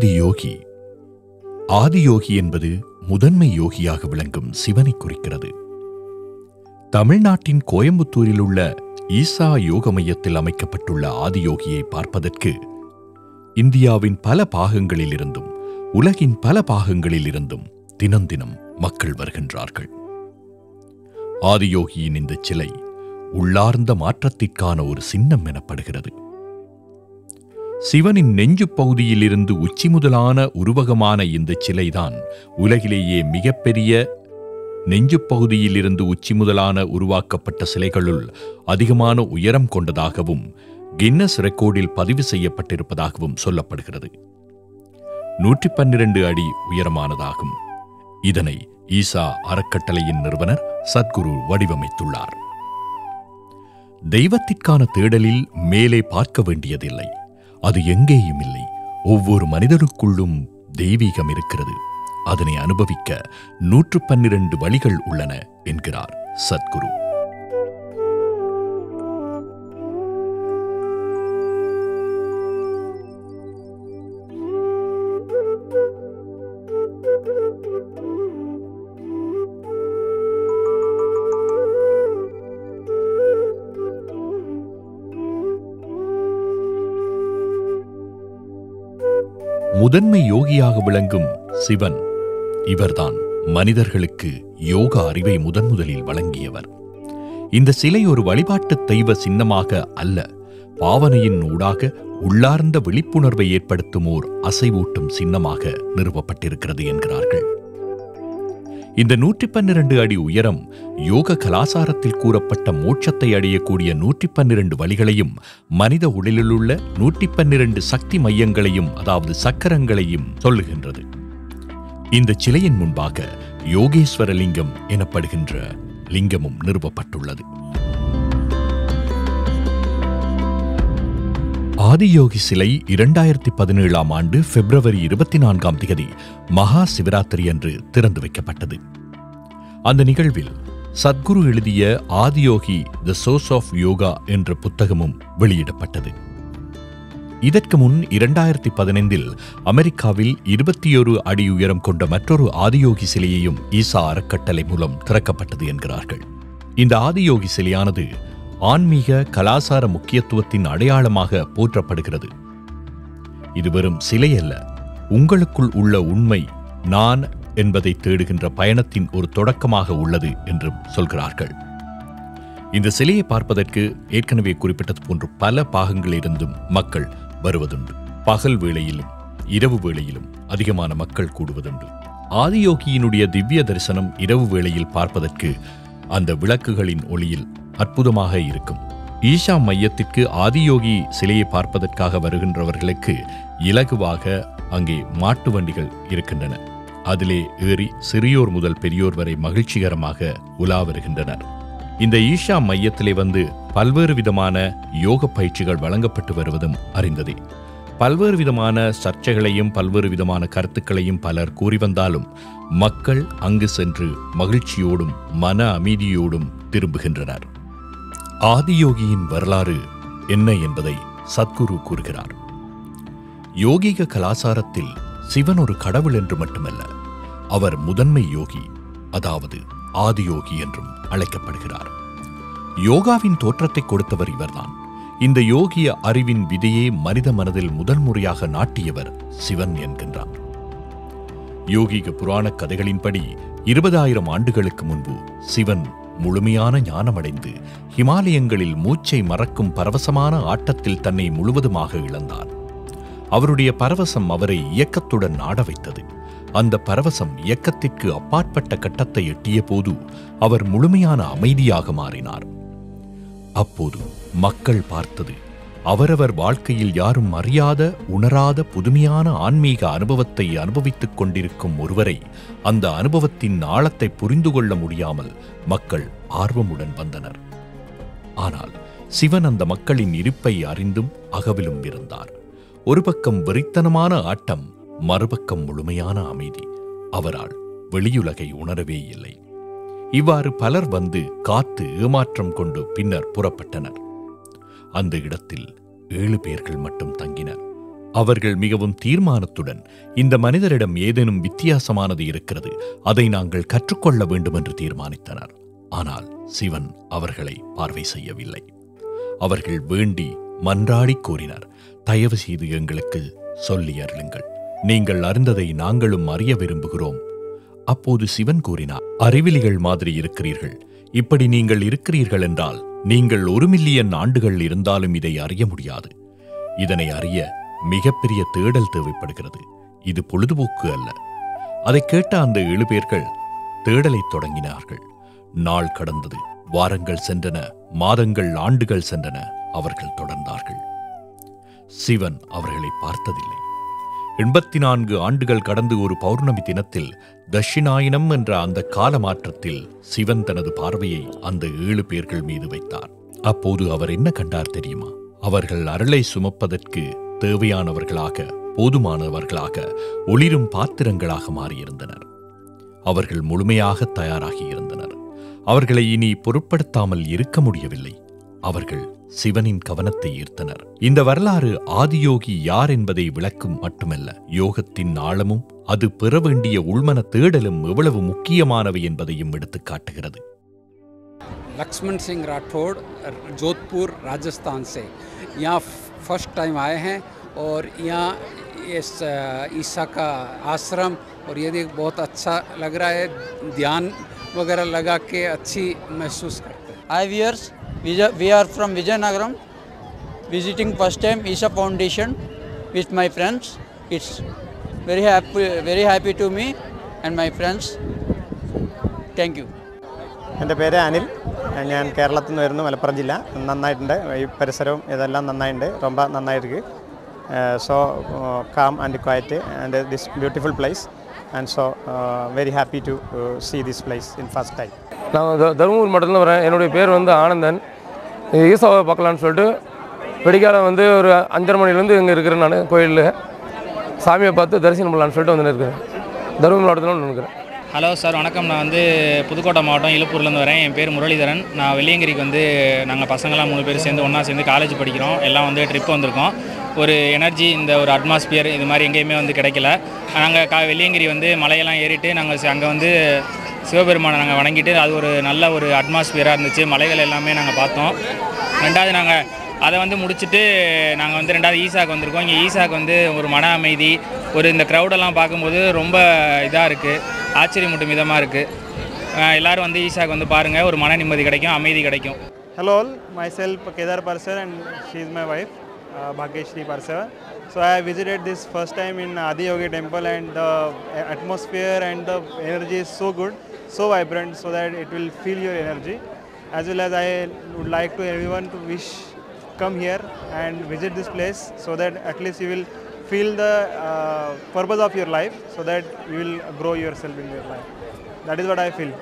ஆதியோகி. ஆதியோகி என்பது முதன்மை யோகியாக விளங்கும் சிவனை குறிக்கிறது. தமிழ்நாட்டின் கோயம்புத்தூரில் உள்ள ஈசா யோக மையத்தில் அமைக்கப்பட்டுள்ள ஆதியோகியை பார்ப்பதற்கு இந்தியாவின் பல பாகங்களிலிருந்தும் உலகின் பல பாகங்களிலிருந்தும் தினம் தினம் மக்கள் வருகின்றார்கள். ஆதியோகியின் இந்த சிலை உள்ளார்ந்த மாற்றத்திற்கான ஒரு சின்னம் எனப்படுகிறது. சிவனின் நெஞ்சு பகுதியிலிருந்து உச்சி முதலான உருவகமான இந்த சிலைதான் உலகிலேயே மிகப்பெரிய நெஞ்சு பகுதியிலிருந்து உச்சி முதலான உருவாக்கப்பட்ட சிலைகளுள் அதிகமான உயரம் கொண்டதாகவும் கின்னஸ் ரெக்கார்டில் பதிவு செய்யப்பட்டிருப்பதாகவும் சொல்லப்படுகிறது. 112 அடி உயரமானதாகும். இதனை ஈசா அறக்கட்டளையின் நிறுவனர் சத்குரு வடிவமைத்துள்ளார். தெய்வத்திற்கான தேடலில் மேலே பார்க்க வேண்டியதில்லை. அது எங்கேயும் இல்லை. ஒவ்வொரு மனிதனுக்குள்ளும் தெய்வீகம் இருக்கிறது. அதனை அனுபவிக்க 112 வழிகள் உள்ளன என்கிறார் சத்குரு. முதன்மை யோகியாக விளங்கும் சிவன் இவர்தான் மனிதர்களுக்கு யோக அறிவை முதன்முதலில் வழங்கியவர். இந்த சிலை ஒரு வழிபாட்டு தெய்வ சின்னமாக அல்ல, பாவனையின் ஊடாக உள்ளார்ந்த விழிப்புணர்வை ஏற்படுத்தும் ஓர் அசைவூட்டும் சின்னமாக நிறுவப்பட்டிருக்கிறது என்கிறார்கள். இந்த 112 அடி உயரம் யோக கலாசாரத்தில் கூறப்பட்ட மோட்சத்தை அடையக்கூடிய 112 வழிகளையும் மனித உடலிலுள்ள 112 சக்தி மையங்களையும் அதாவது சக்கரங்களையும் சொல்லுகின்றது. இந்த சிலையின் முன்பாக யோகேஸ்வர லிங்கம் எனப்படுகின்ற லிங்கமும் நிறுவப்பட்டுள்ளது. ஆதியோகி சிலை 2017 ஆண்டு பிப்ரவரி 24 மகா சிவராத்திரி அன்று திறந்து வைக்கப்பட்டது. அந்த நிகழ்வில் சத்குரு எழுதிய Adiyogi the source of yoga என்ற புத்தகமும் வெளியிடப்பட்டது. இதற்கு முன் 2015 அமெரிக்காவில் 21 அடி உயரம் கொண்ட மற்றொரு ஆதியோகி சிலையையும் ஈசா அறக்கட்டளை மூலம் திறக்கப்பட்டது என்கிறார்கள். இந்த ஆதியோகி சிலையானது ஆன்மீக கலாசார முக்கியத்துவத்தின் அடையாளமாக போற்றப்படுகிறது. இது வெறும் சிலை அல்ல, உங்களுக்குள் உள்ள உண்மை நான் என்பதை தேடுகின்ற பயணத்தின் ஒரு தொடக்கமாக உள்ளது என்றும் சொல்கிறார்கள். இந்த சிலையை பார்ப்பதற்கு ஏற்கனவே குறிப்பிட்டது போன்று பல பாகங்களிலிருந்தும் மக்கள் வருவதுண்டு. பகல் வேளையிலும் இரவு வேளையிலும் அதிகமான மக்கள் கூடுவதுண்டு. ஆதியோகியினுடைய திவ்ய தரிசனம் இரவு வேளையில் பார்ப்பதற்கு அந்த விளக்குகளின் ஒளியில் அற்புதமாக இருக்கும். ஈஷா மையத்திற்கு ஆதியோகி சிலையை பார்ப்பதற்காக வருகின்றவர்களுக்கு இலகுவாக அங்கே மாட்டு வண்டிகள் இருக்கின்றன. அதிலே ஏறி சிறியோர் முதல் பெரியோர் வரை மகிழ்ச்சிகரமாக உலா வருகின்றனர். இந்த ஈஷா மையத்திலே வந்து பல்வேறு விதமான யோக பயிற்சிகள் வழங்கப்பட்டு வருவதும் அறிந்ததே. பல்வேறு விதமான சர்ச்சைகளையும் பல்வேறு விதமான கருத்துக்களையும் பலர் கூறி வந்தாலும் மக்கள் அங்கு சென்று மகிழ்ச்சியோடும் மன அமைதியோடும் திரும்புகின்றனர். ஆதியோகியின் வரலாறு என்ன என்பதை சத்குரு கூறுகிறார். யோகிக கலாசாரத்தில் சிவன் ஒரு கடவுள் என்று மட்டுமல்ல, அவர் முதன்மை யோகி, அதாவது ஆதியோகி என்றும் அழைக்கப்படுகிறார். யோகாவின் தோற்றத்தை கொடுத்தவர் இவர்தான். இந்த யோகிய அறிவின் விதையே மனித மனதில் முதல் முறையாக நாட்டியவர் சிவன் என்கின்றார். யோகிக புராண கதைகளின்படி 20,000 ஆண்டுகளுக்கு முன்பு சிவன் முழுமையான ஞானமடைந்து ஹிமாலயங்களில் மூச்சை மறக்கும் பரவசமான ஆட்டத்தில் தன்னை முழுவதுமாக இழந்தார். அவருடைய பரவசம் அவரை இயக்கத்துடன் ஆட வைத்தது. அந்த பரவசம் இயக்கத்திற்கு அப்பாற்பட்ட கட்டத்தை எட்டிய போது அவர் முழுமையான அமைதியாக மாறினார். அப்போது மக்கள் பார்த்தது அவரவர் வாழ்க்கையில் யாரும் அறியாத உணராத புதுமையான ஆன்மீக அனுபவத்தை அனுபவித்துக் கொண்டிருக்கும் ஒருவரை அந்த அனுபவத்தின் ஆழத்தை புரிந்து கொள்ள முடியாமல் மக்கள் ஆர்வமுடன் வந்தனர். ஆனால் சிவன் அந்த மக்களின் இருப்பை அறிந்தும் அகவிலும் இருந்தார். ஒரு பக்கம் வெறித்தனமான ஆட்டம், மறுபக்கம் முழுமையான அமைதி. அவரால் வெளியுலகை உணரவே இல்லை. இவ்வாறு பலர் வந்து காத்து ஏமாற்றம் கொண்டு பின்னர் புறப்பட்டனர். அந்த இடத்தில் 7 பேர்கள் மட்டும் தங்கினர். அவர்கள் மிகவும் தீர்மானத்துடன் இந்த மனிதரிடம் ஏதேனும் வித்தியாசமானது இருக்கிறது, அதை நாங்கள் கற்றுக்கொள்ள வேண்டும் என்று தீர்மானித்தனர். ஆனால் சிவன் அவர்களை பார்வை செய்யவில்லை. அவர்கள் வேண்டி மன்றாடி கூறினர், தயவு செய்து எங்களுக்கு சொல்லி அருளுங்கள், நீங்கள் அறிந்ததை நாங்களும் அறிய விரும்புகிறோம். அப்போது சிவன் கூறினார், அறிவிலிகள் மாதிரி இருக்கிறீர்கள். இப்படி நீங்கள் இருக்கிறீர்கள் என்றால் நீங்கள் 1 மில்லியன் ஆண்டுகள் இருந்தாலும் இதை அறிய முடியாது. இதனை அறிய மிகப்பெரிய தேடல் தேவைப்படுகிறது. இது பொழுதுபோக்கு அல்ல. அதை கேட்ட அந்த 7 பேர்கள் தேடலை தொடங்கினார்கள். நாள் கடந்தது, வாரங்கள் சென்றன, மாதங்கள், ஆண்டுகள் சென்றன. அவர்கள் தொடர்ந்தார்கள். சிவன் அவர்களை பார்த்ததில்லை. 84 ஆண்டுகள் கடந்து ஒரு பௌர்ணமி தினத்தில் தட்சிணாயனம் என்ற அந்த கால மாற்றத்தில் சிவன் தனது பார்வையை அந்த 7 பேர்கள் மீது வைத்தார். அப்போது அவர் என்ன கண்டார் தெரியுமா? அவர்கள் அருளை சுமப்பதற்கு தேவையானவர்களாக, போதுமானவர்களாக, ஒளிரும் பாத்திரங்களாக மாறியிருந்தனர். அவர்கள் முழுமையாக தயாராகி இருந்தனர். அவர்களை இனி பொருட்படுத்தாமல் இருக்க முடியவில்லை. அவர்கள் சிவனின் கவனத்தை ஈர்த்தனர். இந்த வரலாறு ஆதியோகி யார் என்பதை விளக்கும் மட்டுமல்ல, யோகத்தின் ஆழமும் அது பெற வேண்டிய உள்மன தேடலும் எவ்வளவு முக்கியமானவை என்பதையும் எடுத்துக் காட்டுகிறது. लक्ष्मण सिंह राठौड़, जोधपुर, राजस्थान से यहाँ फर्स्ट टाइम आए हैं और यहाँ इस ईसा का आश्रम और ये देख बहुत अच्छा लग रहा है. ध्यान वगैरह लगा के अच्छी महसूस करते हैं. Hi viewers, we are from Vijayanagaram, visiting first time Isha Foundation with my friends. It's very happy to me and my friends. Thank you. എൻ്റെ പേര് അനിൽ. ഞാൻ കേരളത്തിൽ നിന്ന് വരുന്നു, മലപ്പുറം ജില്ല. നന്നായിട്ടുണ്ട്, ഈ പരിസരവും ഇതെല്ലാം നന്നായിട്ടുണ്ട്, ரொம்ப നന്നായിருக்கு. So calm and quiet and this beautiful place and so very happy to see this place in first time. நான் தருமபுரி மாவட்டத்தில் வரேன். என்னுடைய பேர் வந்து ஆனந்தன். ஈசாவை பார்க்கலான்னு சொல்லிட்டு வெடிக்காலம் வந்து ஒரு 5:30 மணிலேருந்து இங்கே இருக்கிறேன். நான் கோயிலில் சாமியை பார்த்து தரிசனம் பண்ணலான்னு சொல்லிட்டு வந்து இருக்கிறேன். தருமபுரி மாவட்டத்தில் வந்து இருக்கிறேன். ஹலோ சார், வணக்கம். நான் வந்து புதுக்கோட்டை மாவட்டம் இலுப்பூர்லேருந்து வரேன். என் பேர் முரளிதரன். நான் வெள்ளியங்கிரிக்கு வந்து நாங்கள் பசங்களாம் 3 பேர் சேர்ந்து ஒன்றா சேர்ந்து காலேஜ் படிக்கிறோம். எல்லாம் வந்து ட்ரிப் வந்திருக்கோம். ஒரு எனர்ஜி, இந்த ஒரு அட்மாஸ்பியர் இது மாதிரி எங்கேயுமே வந்து கிடைக்கல. நாங்கள் வெள்ளியங்கிரி வந்து மலையெல்லாம் ஏறிட்டு நாங்கள் அங்கே வந்து சிவபெருமானை நாங்கள் வணங்கிட்டு, அது ஒரு நல்ல ஒரு அட்மாஸ்பியராக இருந்துச்சு. மலைகள் எல்லாமே நாங்கள் பார்த்தோம். ரெண்டாவது நாங்கள் அதை வந்து முடிச்சுட்டு நாங்கள் வந்து ரெண்டாவது ஈசாக்கு வந்திருக்கோம். இங்கே ஈசாக்கு வந்து ஒரு மன அமைதி, ஒரு இந்த க்ரௌடெல்லாம் பார்க்கும்போது ரொம்ப இதாக இருக்குது, ஆச்சரியமூட்டும் விதமாக இருக்குது. எல்லோரும் வந்து ஈசாக்கு வந்து பாருங்கள், ஒரு மன நிம்மதி கிடைக்கும், அமைதி கிடைக்கும். Hello all, myself Kedar Parser and she is my wife Bhagyeshri Parser. So I visited this first time in Adiyogi temple and the atmosphere and the energy is so good, so vibrant, so that it will feel your energy. As well as I would like to everyone to wish come here and visit this place so that at least you will feel the purpose of your life, so that you will grow yourself in your life. That is what I feel.